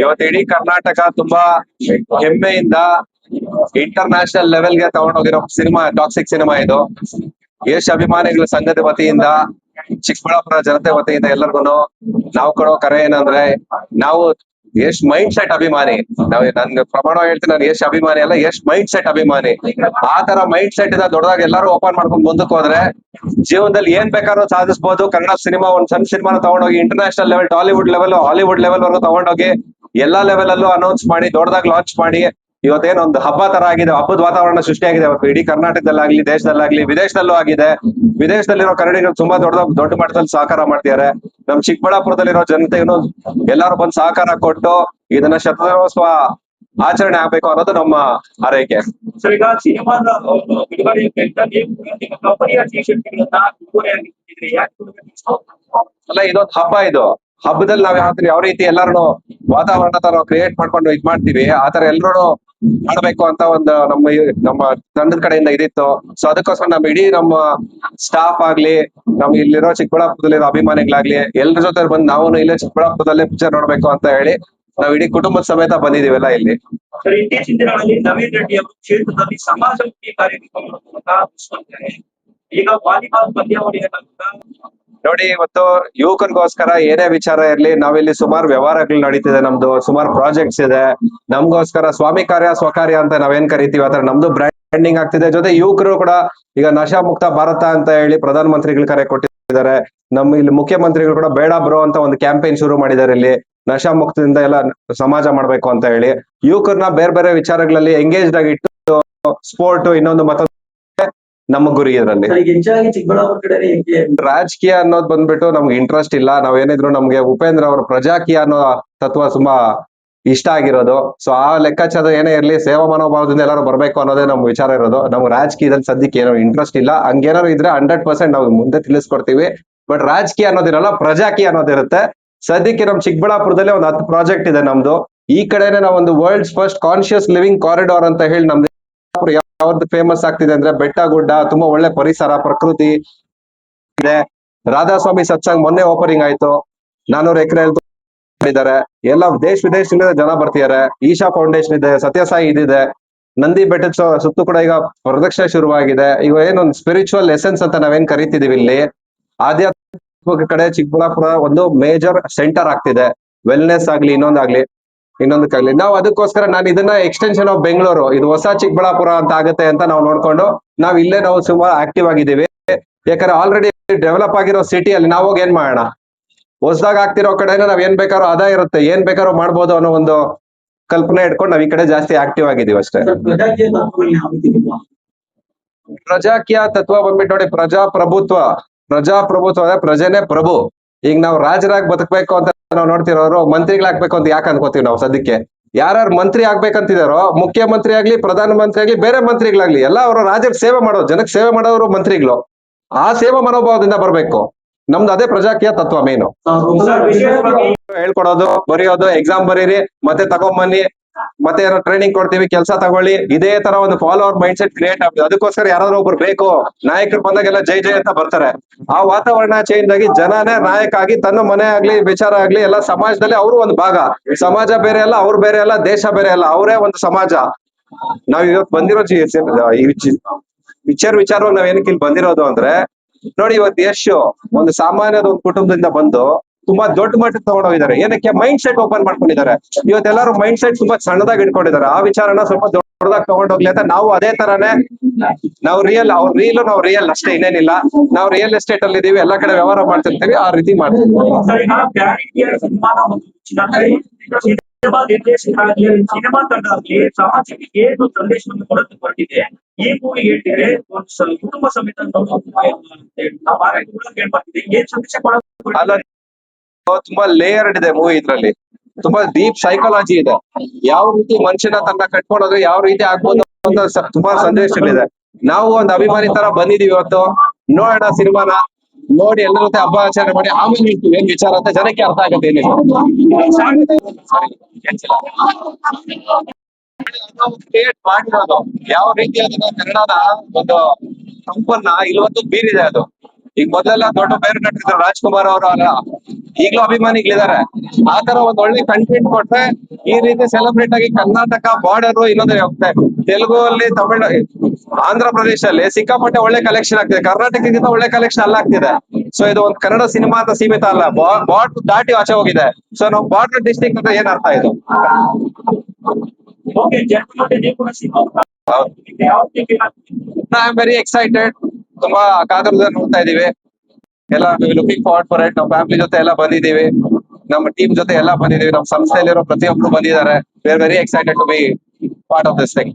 ಇವತ್ತು ಇಡೀ ಕರ್ನಾಟಕ ತುಂಬಾ ಹೆಮ್ಮೆಯಿಂದ ಇಂಟರ್ ನ್ಯಾಷನಲ್ ಲೆವೆಲ್ಗೆ ತಗೊಂಡೋಗಿರೋ ಸಿನಿಮಾ ಟಾಕ್ಸಿಕ್ ಸಿನಿಮಾ ಇದು. ಯಶ್ ಅಭಿಮಾನಿಗಳ ಸಂಘದ ವತಿಯಿಂದ, ಚಿಕ್ಕಬಳ್ಳಾಪುರ ಜನತೆ ವತಿಯಿಂದ ಎಲ್ಲರಿಗೂ ನಾವು ಕೊಡೋ ಕರೆ ಏನಂದ್ರೆ, ನಾವು ಯಶ್ ಮೈಂಡ್ ಸೆಟ್ ಅಭಿಮಾನಿ. ನನ್ಗೆ ಪ್ರಮಾಣ ಹೇಳ್ತೀನಿ, ನಾನು ಯಶ್ ಅಭಿಮಾನಿ ಅಲ್ಲ, ಯಶ್ ಮೈಂಡ್ ಸೆಟ್ ಅಭಿಮಾನಿ. ಆ ತರ ಮೈಂಡ್ ಸೆಟ್ ಇಂದ ದೊಡ್ಡದಾಗಿ ಎಲ್ಲರೂ ಓಪನ್ ಮಾಡ್ಕೊಂಡು ಮುಂದಕ್ಕೆ ಹೋದ್ರೆ ಜೀವನದಲ್ಲಿ ಏನ್ ಬೇಕಾದ್ರೂ ಸಾಧಿಸಬಹುದು. ಕನ್ನಡ ಸಿನಿಮಾ ಒಂದ್ ಸಣ್ಣ ಸಿನಿಮಾನ ತಗೊಂಡೋಗಿ international level, Tollywood level, Hollywood level ವರೆಗೂ ತಗೊಂಡೋಗಿ ಎಲ್ಲಾ ಲೆವೆಲ್ ಅಲ್ಲೂ ಅನೌನ್ಸ್ ಮಾಡಿ ದೊಡ್ಡದಾಗಿ ಲಾಂಚ್ ಮಾಡಿ ಇವತ್ತೇನೊಂದು ಹಬ್ಬ ತರ ಆಗಿದೆ, ಹಬ್ಬದ ವಾತಾವರಣ ಸೃಷ್ಟಿಯಾಗಿದೆ. ಇಡೀ ಕರ್ನಾಟಕದಲ್ಲಾಗ್ಲಿ, ದೇಶದಲ್ಲಾಗ್ಲಿ, ವಿದೇಶದಲ್ಲೂ ಆಗಿದೆ. ವಿದೇಶದಲ್ಲಿರೋ ಕನ್ನಡಿಗರು ತುಂಬಾ ದೊಡ್ಡ ಮಟ್ಟದಲ್ಲಿ ಸಹಕಾರ ಮಾಡ್ತಿದ್ದಾರೆ. ನಮ್ ಚಿಕ್ಕಬಳ್ಳಾಪುರದಲ್ಲಿರೋ ಜನತೆಗೂ ಎಲ್ಲಾರು ಬಂದು ಸಹಕಾರ ಕೊಟ್ಟು ಇದನ್ನ ಶತದಿನೋತ್ಸವ ಆಚರಣೆ ಆಗ್ಬೇಕು ಅನ್ನೋದು ನಮ್ಮ ಹಾರೈಕೆ. ಸರ್, ಈಗ ಸಿನಿಮಾದ ಬಿಡುಗಡೆ ನಿಮ್ಮ ಕಂಪನಿಯ ಟಿ ಶರ್ಟ್ಗಳನ್ನ ಅಲ್ಲ, ಇದೊಂದು ಹಬ್ಬ. ಇದು ಹಬ್ಬದಲ್ಲಿ ನಾವ್ ಯಾವ ರೀತಿ ಎಲ್ಲಾರು ವಾತಾವರಣ ತರ ಕ್ರಿಯೇಟ್ ಮಾಡ್ಕೊಂಡು ಇದ್ ಮಾಡ್ತೀವಿ, ಆತರ ಎಲ್ರು ಮಾಡ್ಬೇಕು ಅಂತ ಒಂದು ನಮ್ಮ ತಂಡದ ಕಡೆಯಿಂದ ಇದಿತ್ತು. ಸೊ ಅದಕ್ಕೋಸ್ಕರ ಇಡೀ ನಮ್ಮ ಸ್ಟಾಫ್ ಆಗ್ಲಿ, ನಮ್ ಇಲ್ಲಿರೋ ಚಿಕ್ಕಬಳ್ಳಾಪುರದಲ್ಲಿರೋ ಅಭಿಮಾನಿಗಳಾಗ್ಲಿ ಎಲ್ರ ಜೊತೆ ಬಂದು ನಾವು ಇಲ್ಲೇ ಚಿಕ್ಕಬಳ್ಳಾಪುರದಲ್ಲೇ ಪಿಕ್ಚರ್ ನೋಡ್ಬೇಕು ಅಂತ ಹೇಳಿ ನಾವ್ ಇಡೀ ಕುಟುಂಬದ ಸಮೇತ ಬಂದಿದೀವೆಲ್ಲ ಇಲ್ಲಿ. ಸರ್, ಇತ್ತೀಚಿನ ದಿನಗಳಲ್ಲಿ ನವೀನ್ ರೆಡ್ಡಿ ಅವರು ಕ್ಷೇತ್ರದಲ್ಲಿ ಸಮಾಜಮುಖಿ ಕಾರ್ಯಕ್ರಮಗಳನ್ನು ಈಗ ವಾಲಿಬಾಲ್ ಪಂದ್ಯಾವಳಿಯ ನೋಡಿ, ಇವತ್ತು ಯುವಕರಿಗೋಸ್ಕರ ಏನೇ ವಿಚಾರ ಇರ್ಲಿ, ನಾವಿಲ್ಲಿ ಸುಮಾರು ವ್ಯವಹಾರಗಳು ನಡೀತಿದೆ, ನಮ್ದು ಸುಮಾರು ಪ್ರಾಜೆಕ್ಟ್ಸ್ ಇದೆ. ನಮ್ಗೋಸ್ಕರ ಸ್ವಾಮಿ ಕಾರ್ಯ ಸ್ವಕಾರ್ಯ ಅಂತ ನಾವೇನ್ ಕರಿತೀವಿ, ಆತರ ನಮ್ದು ಬ್ರ್ಯಾಂಡಿಂಗ್ ಆಗ್ತಿದೆ. ಜೊತೆ ಯುವಕರು ಕೂಡ ಈಗ ನಶಾ ಮುಕ್ತ ಭಾರತ ಅಂತ ಹೇಳಿ ಪ್ರಧಾನ ಮಂತ್ರಿಗಳು ಕರೆ ಕೊಟ್ಟಿದ್ದಾರೆ. ನಮ್ಮ ಇಲ್ಲಿ ಮುಖ್ಯಮಂತ್ರಿಗಳು ಕೂಡ ಬೇಡ ಬ್ರೋ ಅಂತ ಒಂದು ಕ್ಯಾಂಪೇನ್ ಶುರು ಮಾಡಿದ್ದಾರೆ. ಇಲ್ಲಿ ನಶಾ ಮುಕ್ತದಿಂದ ಎಲ್ಲ ಸಮಾಜ ಮಾಡ್ಬೇಕು ಅಂತ ಹೇಳಿ ಯುವಕರನ್ನ ಬೇರೆ ಬೇರೆ ವಿಚಾರಗಳಲ್ಲಿ ಎಂಗೇಜ್ಡ್ ಆಗಿ ಇಟ್ಟು ಸ್ಪೋರ್ಟ್ ಇನ್ನೊಂದು ಮತ್ತೊಂದು ನಮ್ಮ ಗುರಿ ಇದರಲ್ಲಿ. ರಾಜಕೀಯ ಅನ್ನೋದು ಬಂದ್ಬಿಟ್ಟು ನಮ್ಗೆ ಇಂಟ್ರೆಸ್ಟ್ ಇಲ್ಲ. ನಾವೇನಿದ್ರು ನಮ್ಗೆ ಉಪೇಂದ್ರ ಅವರ ಪ್ರಜಾಕೀಯ ಅನ್ನೋ ತತ್ವ ತುಂಬಾ ಇಷ್ಟ ಆಗಿರೋದು. ಸೊ ಆ ಲೆಕ್ಕಾಚಾರ ಏನೇ ಇರ್ಲಿ, ಸೇವಾ ಮನೋಭಾವದಿಂದ ಎಲ್ಲರೂ ಬರ್ಬೇಕು ಅನ್ನೋದೇ ನಮ್ ವಿಚಾರ ಇರೋದು. ನಮ್ಗೆ ರಾಜಕೀಯದಲ್ಲಿ ಸದ್ಯಕ್ಕೆ ಏನೋ ಇಂಟ್ರೆಸ್ಟ್ ಇಲ್ಲ. ಹಂಗೇನಾದ್ರು ಇದ್ರೆ 100% ನಾವು ಮುಂದೆ ತಿಳಿಸ್ಕೊಡ್ತೀವಿ. ಬಟ್ ರಾಜಕೀಯ ಅನ್ನೋದಿರಲ್ಲ, ಪ್ರಜಾಕೀಯ ಅನ್ನೋದಿರುತ್ತೆ. ಸದ್ಯಕ್ಕೆ ನಮ್ ಚಿಕ್ಕಬಳ್ಳಾಪುರದಲ್ಲಿ ಒಂದು 10 ಪ್ರಾಜೆಕ್ಟ್ ಇದೆ ನಮ್ದು. ಈ ಕಡೆನೆ ನಾವೊಂದು world's first conscious living corridor ಅಂತ ಹೇಳಿ ನಮ್ದು ಯಾವ್ದು ಫೇಮಸ್ ಆಗ್ತಿದೆ ಅಂದ್ರೆ, ಬೆಟ್ಟ ಗುಡ್ಡ, ತುಂಬಾ ಒಳ್ಳೆ ಪರಿಸರ, ಪ್ರಕೃತಿ ಇದೆ. ರಾಧಾಸ್ವಾಮಿ ಸತ್ಸಂಗ್ ಮೊನ್ನೆ ಓಪನಿಂಗ್ ಆಯ್ತು. 400 ಎಕರೆ ಮಾಡಿದ್ದಾರೆ. ಎಲ್ಲ ದೇಶ ವಿದೇಶದಿಂದ ಜನ ಬರ್ತಿದ್ದಾರೆ. ಈಶಾ ಫೌಂಡೇಶನ್ ಇದೆ, ಸತ್ಯಸಾಯಿ ಇದಿದೆ. ನಂದಿ ಬೆಟ್ಟದ ಸುತ್ತು ಕೂಡ ಈಗ ಪ್ರದಕ್ಷಿಣೆ ಶುರುವಾಗಿದೆ. ಈಗ ಏನೊಂದು ಸ್ಪಿರಿಚುವಲ್ ಎಸೆನ್ಸ್ ಅಂತ ನಾವೇನ್ ಕರಿತಿದೀವಿ ಇಲ್ಲಿ, ಆಧ್ಯಾತ್ಮಿಕ ಕಡೆ ಚಿಕ್ಕಬಳ್ಳಾಪುರ ಒಂದು ಮೇಜರ್ ಸೆಂಟರ್ ಆಗ್ತಿದೆ. ವೆಲ್ನೆಸ್ ಆಗ್ಲಿ, ಇನ್ನೊಂದಕ್ಕಾಗ್ಲಿ ನಾವು ಅದಕ್ಕೋಸ್ಕರ ನಾನು ಇದನ್ನ ಎಕ್ಸ್ಟೆನ್ಷನ್ ಆಫ್ ಬೆಂಗಳೂರು, ಇದು ಹೊಸ ಚಿಕ್ಕಬಳ್ಳಾಪುರ ಅಂತ ಆಗುತ್ತೆ ಅಂತ ನಾವು ನೋಡ್ಕೊಂಡು ನಾವು ಸುಮಾರು ಆಕ್ಟಿವ್ ಆಗಿದ್ದೀವಿ. ಯಾಕಂದ್ರೆ ಆಲ್ರೆಡಿ ಡೆವಲಪ್ ಆಗಿರೋ ಸಿಟಿಯಲ್ಲಿ ನಾವು ಹೋಗಿ ಏನ್ ಮಾಡೋಣ, ಹೊಸದಾಗ ಆಗ್ತಿರೋ ಕಡೆನ ನಾವ್ ಏನ್ ಬೇಕಾದ್ರೂ ಆದಾಯ ಇರುತ್ತೆ, ಏನ್ ಬೇಕಾದ್ರೂ ಮಾಡ್ಬೋದು ಅನ್ನೋ ಒಂದು ಕಲ್ಪನೆ ಇಟ್ಕೊಂಡು ನಾವ್ ಈ ಕಡೆ ಜಾಸ್ತಿ ಆಕ್ಟಿವ್ ಆಗಿದ್ದೀವಿ ಅಷ್ಟೇ. ಪ್ರಜಾಕೀಯ ತತ್ವ ಬಂದ್ಬಿಟ್ಟು ನೋಡಿ, ಪ್ರಜಾಪ್ರಭುತ್ವ ಅಂದ್ರೆ ಪ್ರಜೆನೇ ಪ್ರಭು. ಈಗ ನಾವು ರಾಜರಾಗಿ ಬದುಕಬೇಕು ಅಂತ ನಾವು ನೋಡ್ತಿರೋರು ಮಂತ್ರಿಗಳಾಗ್ಬೇಕು ಅಂತ ಯಾಕೆ ಅನ್ಕೋತೀವಿ ನಾವು. ಸದ್ಯಕ್ಕೆ ಯಾರು ಮಂತ್ರಿ ಆಗ್ಬೇಕಂತಿದಾರೋ, ಮುಖ್ಯಮಂತ್ರಿ ಆಗ್ಲಿ, ಪ್ರಧಾನ ಮಂತ್ರಿ ಆಗ್ಲಿ, ಬೇರೆ ಮಂತ್ರಿಗಳಾಗ್ಲಿ, ಎಲ್ಲ ಅವರು ರಾಜ್ಯಕ್ಕೆ ಸೇವೆ ಮಾಡೋರು, ಜನಕ್ಕೆ ಸೇವೆ ಮಾಡೋರು ಮಂತ್ರಿಗಳು. ಆ ಸೇವಾ ಮನೋಭಾವದಿಂದ ಬರ್ಬೇಕು. ನಮ್ದು ಅದೇ ಪ್ರಜಾಕೀಯ ತತ್ವ ಮೇನು. ಹೇಳ್ಕೊಡೋದು, ಬರೆಯೋದು, ಎಕ್ಸಾಮ್ ಬರೀರಿ, ಮತ್ತೆ ತಗೊಂಬನ್ನಿ, ಮತ್ತೆ ಏನೋ ಟ್ರೈನಿಂಗ್ ಕೊಡ್ತೀವಿ, ಕೆಲಸ ತಗೊಳ್ಳಿ, ಇದೇ ತರ ಒಂದು ಫಾಲೋವರ್ ಮೈಂಡ್ ಸೆಟ್ ಕ್ರಿಯೇಟ್ ಆಗುತ್ತೆ. ಅದಕ್ಕೋಸ್ಕರ ಯಾರಾದ್ರೂ ಒಬ್ರು ಬೇಕು. ನಾಯಕರು ಬಂದಾಗೆಲ್ಲ ಜೈ ಜೈ ಅಂತ ಬರ್ತಾರೆ. ಆ ವಾತಾವರಣ ಚೇಂಜ್ ಆಗಿ ಜನನೇ ನಾಯಕ ಆಗಿ ತನ್ನ ಮನೆ ಆಗ್ಲಿ, ವಿಚಾರ ಆಗ್ಲಿ, ಎಲ್ಲ ಸಮಾಜದಲ್ಲಿ ಅವರು ಒಂದು ಭಾಗ. ಸಮಾಜ ಬೇರೆ ಅಲ್ಲ, ಅವ್ರು ಬೇರೆ ಅಲ್ಲ, ದೇಶ ಬೇರೆ ಅಲ್ಲ, ಅವರೇ ಒಂದು ಸಮಾಜ. ನಾವ್ ಇವತ್ತು ಬಂದಿರೋ ವಿಚಾರ ನಾವ್ ಏನಕ್ಕೆ ಇಲ್ಲಿ ಬಂದಿರೋದು ಅಂದ್ರೆ, ನೋಡಿ ಇವತ್ತು ಯಶ್ ಒಂದು ಸಾಮಾನ್ಯದ ಒಂದು ಕುಟುಂಬದಿಂದ ಬಂದು ತುಂಬಾ ದೊಡ್ಡ ಮಟ್ಟಕ್ಕೆ ತಗೊಂಡೋಗಿದ್ದಾರೆ. ಏನಕ್ಕೆ? ಮೈಂಡ್ ಸೆಟ್ ಓಪನ್ ಮಾಡ್ಕೊಂಡಿದ್ದಾರೆ. ಇವತ್ತೆಲ್ಲರೂ ಮೈಂಡ್ ಸೆಟ್ ತುಂಬಾ ಸಣ್ಣದಾಗಿ ಇಟ್ಕೊಂಡಿದ್ದಾರೆ. ಆ ವಿಚಾರನ ಸ್ವಲ್ಪ ದೊಡ್ಡದಾಗಿ ತಗೊಂಡೋಗ್ಲಿ ಅಂತ ನಾವು ಅದೇ ತರಾನೇ ನಾವು ರಿಯಲ್ ಅಷ್ಟೇ, ಇನ್ನೇನಿಲ್ಲ. ನಾವು ರಿಯಲ್ ಎಸ್ಟೇಟ್ ಅಲ್ಲಿ ಇದೀವಿ, ಎಲ್ಲಾ ಕಡೆ ವ್ಯವಹಾರ ಮಾಡ್ತಿರ್ತೀವಿ, ಆ ರೀತಿ ಮಾಡ್ತೀವಿ. ಸಿನಿಮಾ ತಂಡ ಆಗಲಿ ಸಮಾಜಕ್ಕೆ ಏನು ಸಂದೇಶವನ್ನು ಕೊಡಲು ಹೊರಟಿದೆ. ಈ ಮೂವಿ ಹೇಳ್ತಿದ್ರೆ ಒಂದು ಕುಟುಂಬ ಸಮೇತ ಏನ್ ಸಂದೇಶ ಕೊಡೋದು? ತುಂಬಾ ಲೇಯರ್ಡ್ ಇದೆ ಮೂವಿ. ಇದ್ರಲ್ಲಿ ತುಂಬಾ ಡೀಪ್ ಸೈಕಾಲಜಿ ಇದೆ. ಯಾವ ರೀತಿ ಮನುಷ್ಯನ ತನ್ನ ಕಟ್ಕೊಂಡೋದ್ರೆ ಯಾವ ರೀತಿ ಆಗ್ಬೋದು ಅಂತ ತುಂಬಾ ಸಂದೇಶಗಳಿದೆ. ನಾವು ಒಂದು ಅಭಿಮಾನಿ ತರ ಬಂದಿದೀವಿ ಇವತ್ತು. ನೋಡೋಣ ಸಿನಿಮಾನ, ನೋಡಿ ಎಲ್ಲರ ಜೊತೆ ಹಬ್ಬ ಆಚರಣೆ ಮಾಡಿ ಆಮೇಲೆ ಹೇಳ್ತೀವಿ ಏನ್ ವಿಚಾರ ಅಂತ ಜನಕ್ಕೆ ಅರ್ಥ ಆಗುತ್ತೆ. ಕ್ರಿಯೇಟ್ ಮಾಡಿರೋದು ಯಾವ ರೀತಿ ಅದನ್ನ ಕನ್ನಡದ ಒಂದು ಸಂಪನ್ನ ಇಲ್ಲೊಂದು ಬೀರಿದೆ ಅದು. ಈಗ ಮೊದಲೆಲ್ಲ ದೊಡ್ಡ ಬೇರೆ ನಟಿದ್ರು, ರಾಜ್ಕುಮಾರ್ ಅವರು ಈಗಲೂ ಅಭಿಮಾನಿಗಳಿದ್ದಾರೆ. ಆ ತರ ಒಂದ್ ಒಳ್ಳೆ ಕಂಟೆಂಟ್ ಕೊಟ್ರೆ ಈ ರೀತಿ ಸೆಲೆಬ್ರೇಟ್ ಆಗಿ ಕರ್ನಾಟಕ ಬಾರ್ಡರ್ ಇನ್ನೊಂದು ತೆಲುಗು ಅಲ್ಲಿ ತಮಿಳ್ ಆಂಧ್ರ ಪ್ರದೇಶಲ್ಲಿ ಸಿಕ್ಕಾಪಟ್ಟೆ ಒಳ್ಳೆ ಕಲೆಕ್ಷನ್ ಆಗ್ತಿದೆ. ಕರ್ನಾಟಕಕ್ಕಿಂತ ಒಳ್ಳೆ ಕಲೆಕ್ಷನ್ ಅಲ್ಲ ಆಗ್ತಿದೆ. ಸೊ ಇದು ಒಂದು ಕನ್ನಡ ಸಿನಿಮಾ ಅಂತ ಸೀಮಿತ ಅಲ್ಲ, ಬಾರ್ಡರ್ ದಾಟಿ ಆಚೆ ಹೋಗಿದೆ. ಸೊ ನಾವು ಬಾರ್ಡರ್ ಡಿಸ್ಟ್ರಿಕ್ಟ್ ಅಂತ ಏನ್ ಅರ್ಥ ಇದು? ಓಕೆ, ಜನತೆ ನೀವು ಕೂಡ ಸಿನಿಮಾ ಯಾವ ರೀತಿ ಐ ಆಮ್ ವೆರಿ ಎಕ್ಸೈಟೆಡ್. ತುಂಬಾ ಕಾತರದಿಂದ ನೋಡ್ತಾ ಇದೀವಿ. ಎಲ್ಲ ಲುಕಿಂಗ್ ಫಾರ್ವರ್ಡ್ ಫಾರ್ ಇಟ್. ನಮ್ಮ ಫ್ಯಾಮಿಲಿ ಜೊತೆ ಎಲ್ಲ ಬಂದಿದ್ದೀವಿ, ನಮ್ಮ ಟೀಮ್ ಜೊತೆ ಎಲ್ಲ ಬಂದಿದ್ದೀವಿ, ನಮ್ಮ ಸಂಸ್ಥೆಯಲ್ಲಿರೋ ಪ್ರತಿಯೊಬ್ರು ಬಂದಿದ್ದಾರೆ. We are very excited to be part of this thing.